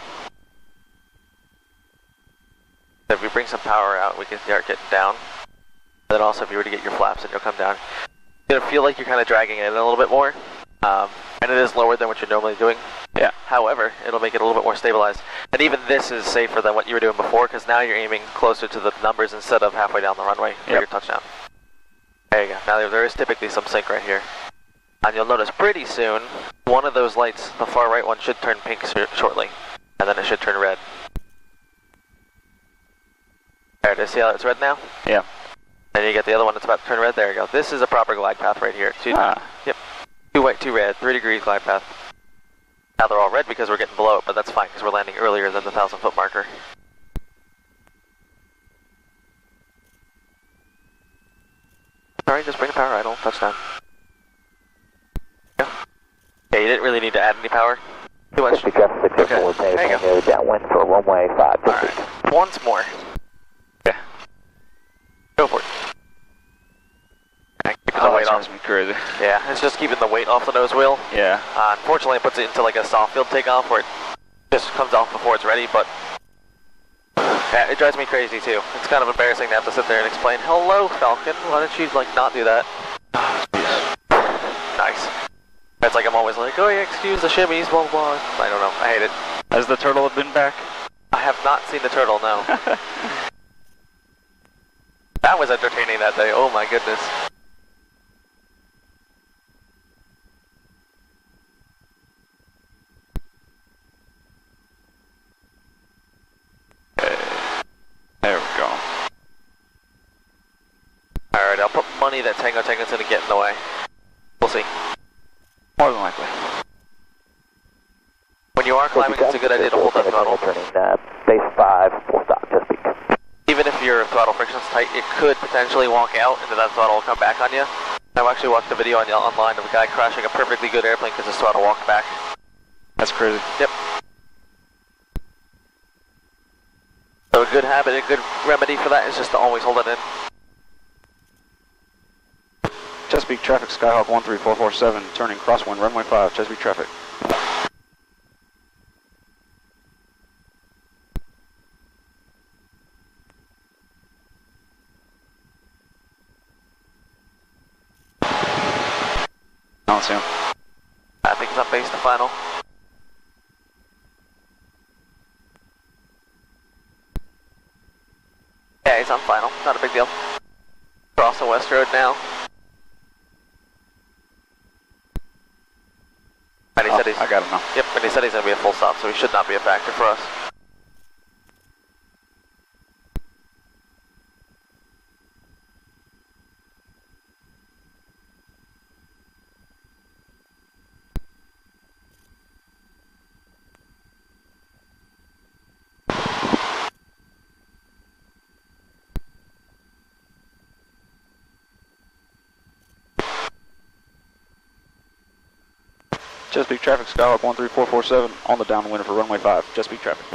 So if we bring some power out, we can start getting down. And then also if you were to get your flaps in, you'll come down. You're gonna feel like you're kind of dragging it in a little bit more. And it is lower than what you're normally doing. Yeah. However, it'll make it a little bit more stabilized. And even this is safer than what you were doing before, because now you're aiming closer to the numbers instead of halfway down the runway for your touchdown. There you go. Now there is typically some sync right here. And you'll notice pretty soon, one of those lights, the far right one, should turn pink shortly. And then it should turn red. There it is. See how it's red now? Yeah. And you get the other one that's about to turn red. There you go. This is a proper glide path right here. Yep. 2 white, 2 red, 3 degrees glide path. Now they're all red because we're getting below it, but that's fine because we're landing earlier than the 1,000-foot marker. Sorry, just bring the power idle. Touchdown. Yeah, you didn't really need to add any power. Too much. Chesapeake traffic 604 Tango Tango, downwind for runway 5, Chesapeake. Alright, once more. Yeah. Go for it. Keeping the weight off. Drives me crazy. Yeah, it's just keeping the weight off the nose wheel. Yeah. Unfortunately, it puts it into like a soft field takeoff where it just comes off before it's ready, but yeah, it drives me crazy too. It's kind of embarrassing to have to sit there and explain, hello, Falcon, why don't you like not do that? Nice. It's like I'm always like, oh yeah, excuse the shimmies, blah, blah, blah. I don't know, I hate it. Has the turtle been back? I have not seen the turtle, no. That was entertaining that day, oh my goodness. There we go. Alright, I'll put money that Tango Tango's gonna get in the way. We'll see. More than likely. When you are climbing, it's a good idea to hold that throttle. Turning base 5, full stop, Chesapeake. Even if your throttle friction's tight, it could potentially walk out and then that throttle will come back on you. I've actually watched a video online of a guy crashing a perfectly good airplane because his throttle walked back. That's crazy. Yep. So a good habit, a good remedy for that is just to always hold it in. Chesapeake traffic, Skyhawk 13447, turning crosswind, runway 5, Chesapeake traffic. I don't see him. I think it's on base to final. Yeah, he's on final, not a big deal. Cross the West Road now. And he said he's, I got him now. yep, and he said he's going to be a full stop, so he should not be a factor for us. Chesapeake traffic, Skyhawk 13447, on the downwind for runway 5, Chesapeake traffic.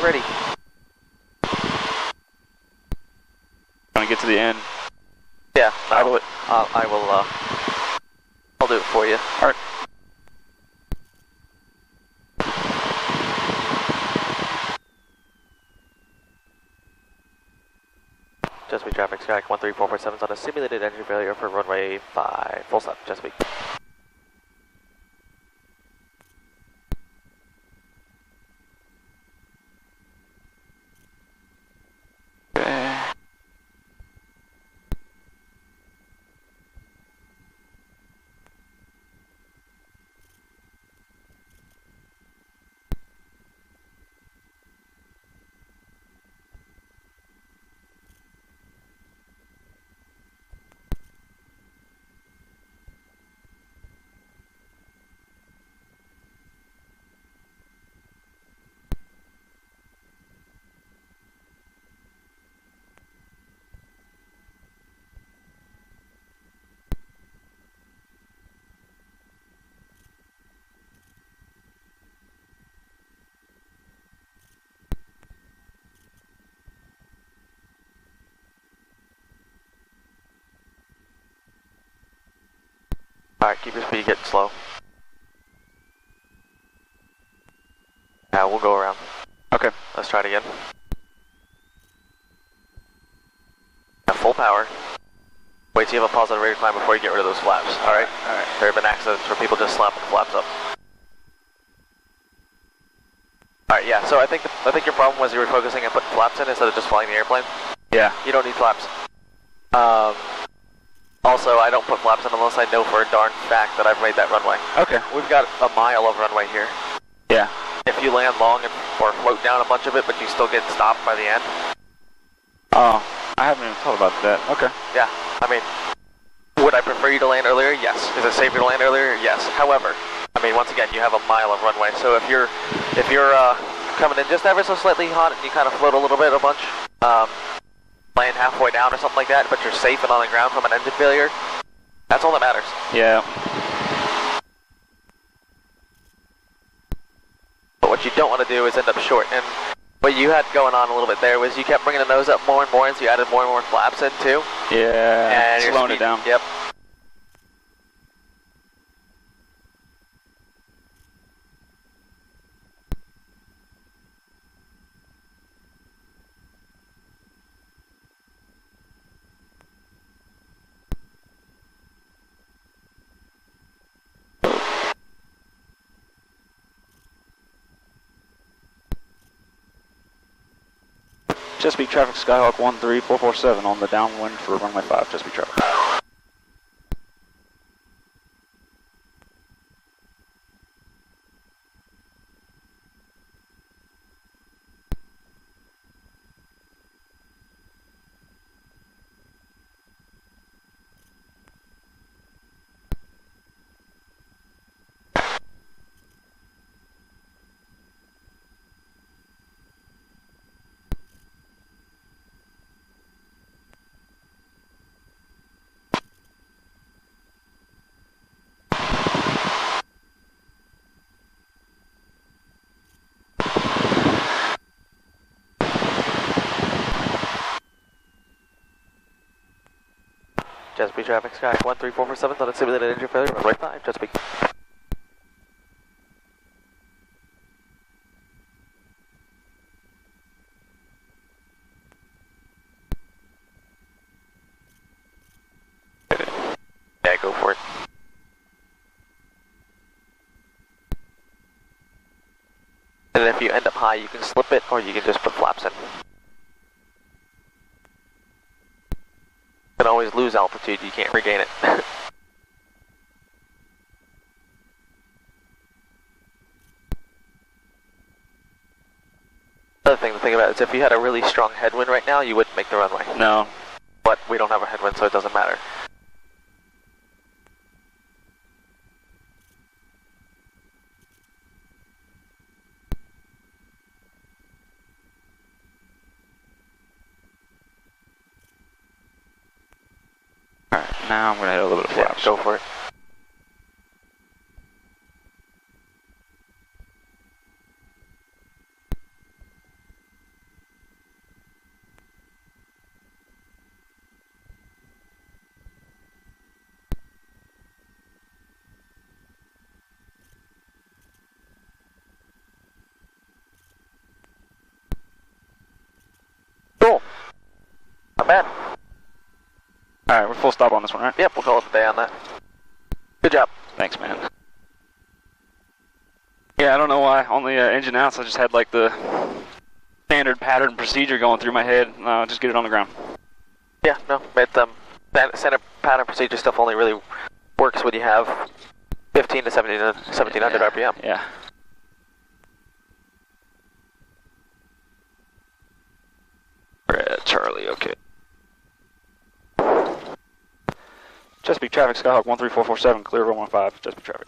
Ready. Gonna get to the end. Yeah, Idle it. I will, I'll do it for you. Alright. Chesapeake traffic, Skyhawk 13447 is on a simulated engine failure for runway 5. Full stop, Chesapeake. Okay. Alright, keep your speed getting slow. Now we'll go around. Okay. Let's try it again. At full power. Wait till you have a positive rate of climb before you get rid of those flaps. Alright? Alright. There have been accidents where people just slap the flaps up. Alright, yeah, so I think your problem was you were focusing on putting flaps in instead of just flying the airplane. Yeah. You don't need flaps. Also, I don't put flaps in unless I know for a darn fact that I've made that runway. Okay. We've got a mile of runway here. Yeah. If you land long or float down a bunch of it, but you still get stopped by the end. Oh, I haven't even thought about that. Okay. Yeah, I mean, would I prefer you to land earlier? Yes. Is it safer to land earlier? Yes. However, I mean, once again, you have a mile of runway, so if you're coming in just ever so slightly hot and you kind of float a little bit, a bunch, land halfway down or something like that, but you're safe and on the ground from an engine failure, that's all that matters. Yeah. But what you don't want to do is end up short. And what you had going on a little bit there was you kept bringing the nose up more and more, and so you added more and more flaps in too. Yeah. And your Slowing speed, it down. Yep. Chesapeake traffic, Skyhawk 13447 on the downwind for runway 5, Chesapeake traffic. Chesapeake traffic, Sky 13447 on a simulated engine failure, runway 5, Chesapeake. Yeah, go for it. And if you end up high, you can slip it, or you can just put flaps in. You can always lose altitude, you can't regain it. Another thing to think about is if you had a really strong headwind right now, you wouldn't make the runway. No. But we don't have a headwind, so it doesn't matter. Alright, now I'm going to hit a little bit of Yeah, flaps. go for it. Cool. Not bad. full stop on this one, right? Yep, we'll call it a day on that. Good job. Thanks, man. Yeah, I don't know why. On the engine outs, I just had like the standard pattern procedure going through my head. Just get it on the ground. Yeah, no, that standard pattern procedure stuff only really works when you have 15 to 1700 RPM. Yeah. We're at Charlie, okay. Chesapeake traffic, Skyhawk 13447, clear 115, Chesapeake traffic.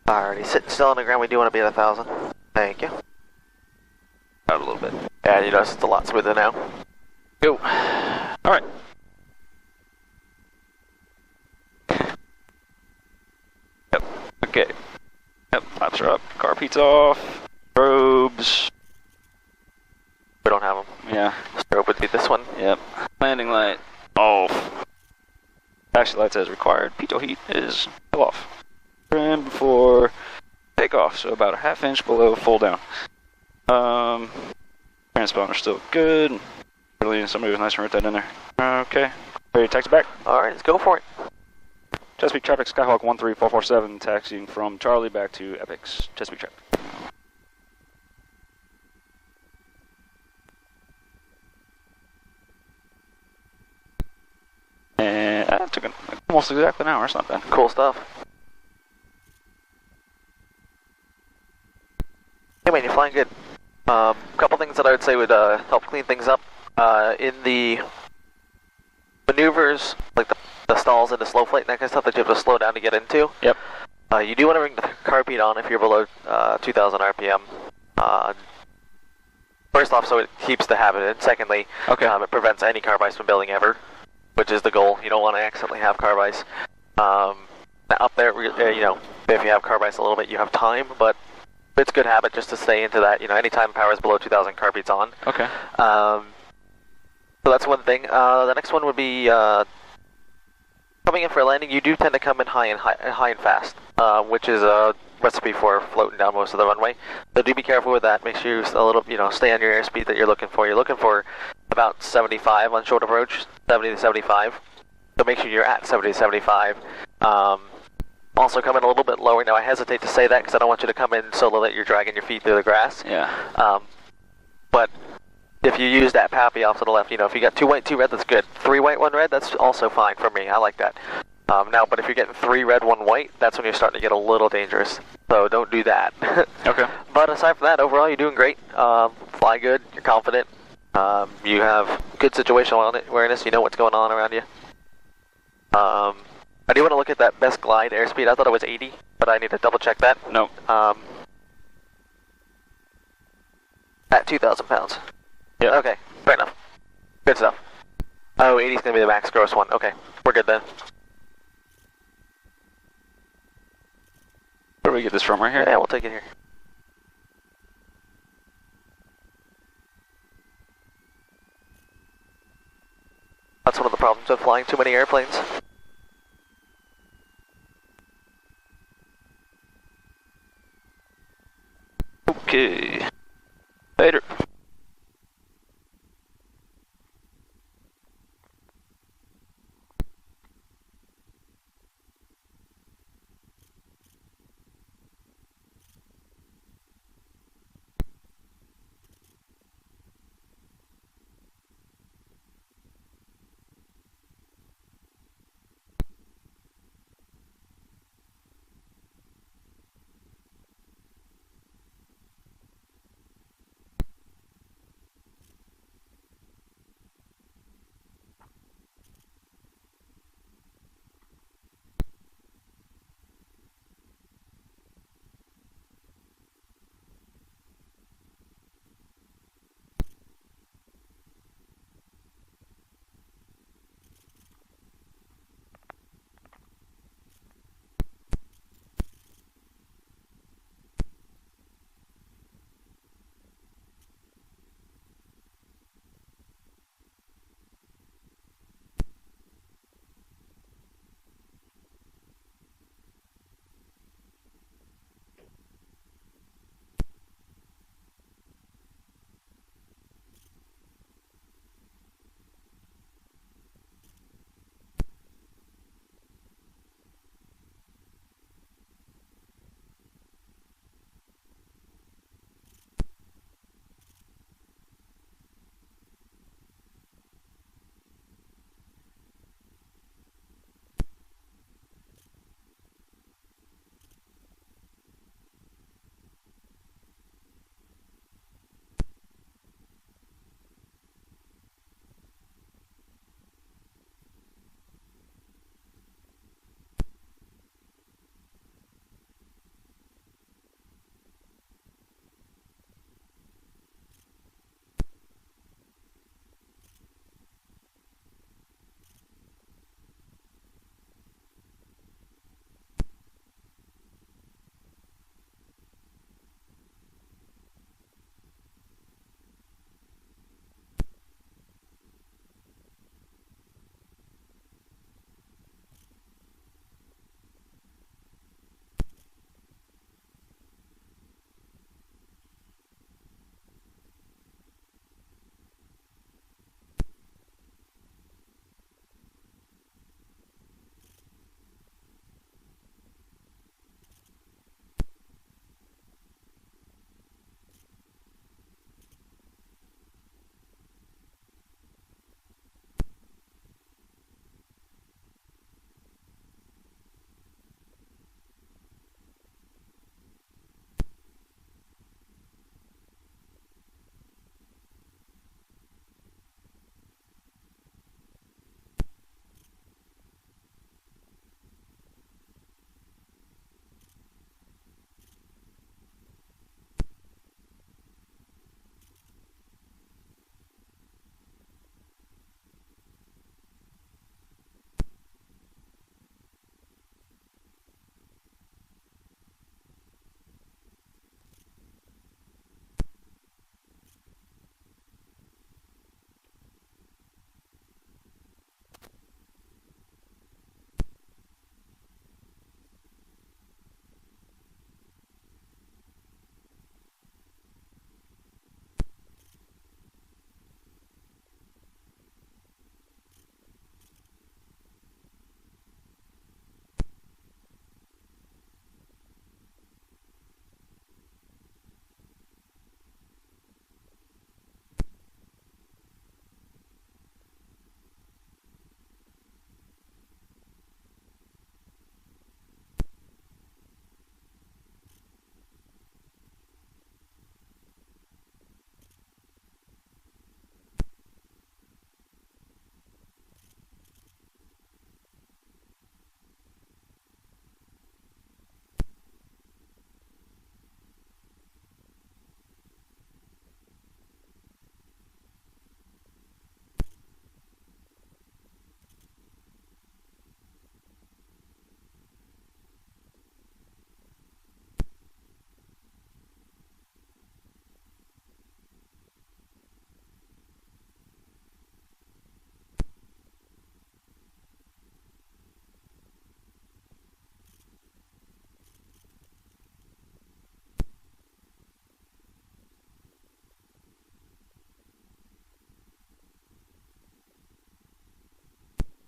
Alrighty, sitting still on the ground, we do want to be at 1,000. Thank you. Out a little bit. Yeah, you notice it's a lot smoother now. Go. Alright. Yep, okay. Yep, flaps are up, car peats off, strobes. We don't have them. Yeah. Strobe would be this one. Yep. Landing light off. Taxi lights as required. Pitot heat is still off. Trim before takeoff, so about a ½ inch below full down. Transponder still good. Really, somebody was nice and wrote that in there. Okay. Ready to taxi back? Alright, let's go for it. Chesapeake traffic, Skyhawk 13447, taxiing from Charlie back to Epix. Chesapeake traffic. And that took almost exactly an hour, it's not bad. Cool stuff. Hey man, you're flying good. Couple things that I would say would help clean things up. In the maneuvers, like the stalls and the slow flight and that kind of stuff that you have to slow down to get into. Yep. You do want to bring the car beat on if you're below 2,000 RPM. First off, so it keeps the habit, and secondly, it prevents any carb ice from building ever, which is the goal. You don't want to accidentally have carb ice. Now up there, you know, if you have carb ice a little bit, you have time, but it's a good habit just to stay into that. You know, anytime power is below 2,000, carb beat's on. Okay. So that's one thing. The next one would be coming in for a landing. You do tend to come in high and fast, which is a recipe for floating down most of the runway. So do be careful with that. Make sure you stay on your airspeed that you're looking for. You're looking for about 75 on short approach, 70 to 75. So make sure you're at 70 to 75. Also come in a little bit lower. Now I hesitate to say that because I don't want you to come in so low that you're dragging your feet through the grass. Yeah. But if you use that pappy off to the left, you know, if you got 2 white, 2 red, that's good. 3 white, 1 red, that's also fine for me. I like that. Now, but if you're getting 3 red, 1 white, that's when you're starting to get a little dangerous. So don't do that. Okay. But aside from that, overall, you're doing great. Fly good. You're confident. You have good situational awareness. You know what's going on around you. I do want to look at that best glide airspeed. I thought it was 80, but I need to double check that. No. At 2,000 pounds. Yeah. Okay, fair enough. Good stuff. Oh, 80 is going to be the max gross one. Okay, we're good then. Where do we get this from? Right here? Yeah, we'll take it here. That's one of the problems with flying too many airplanes. Okay.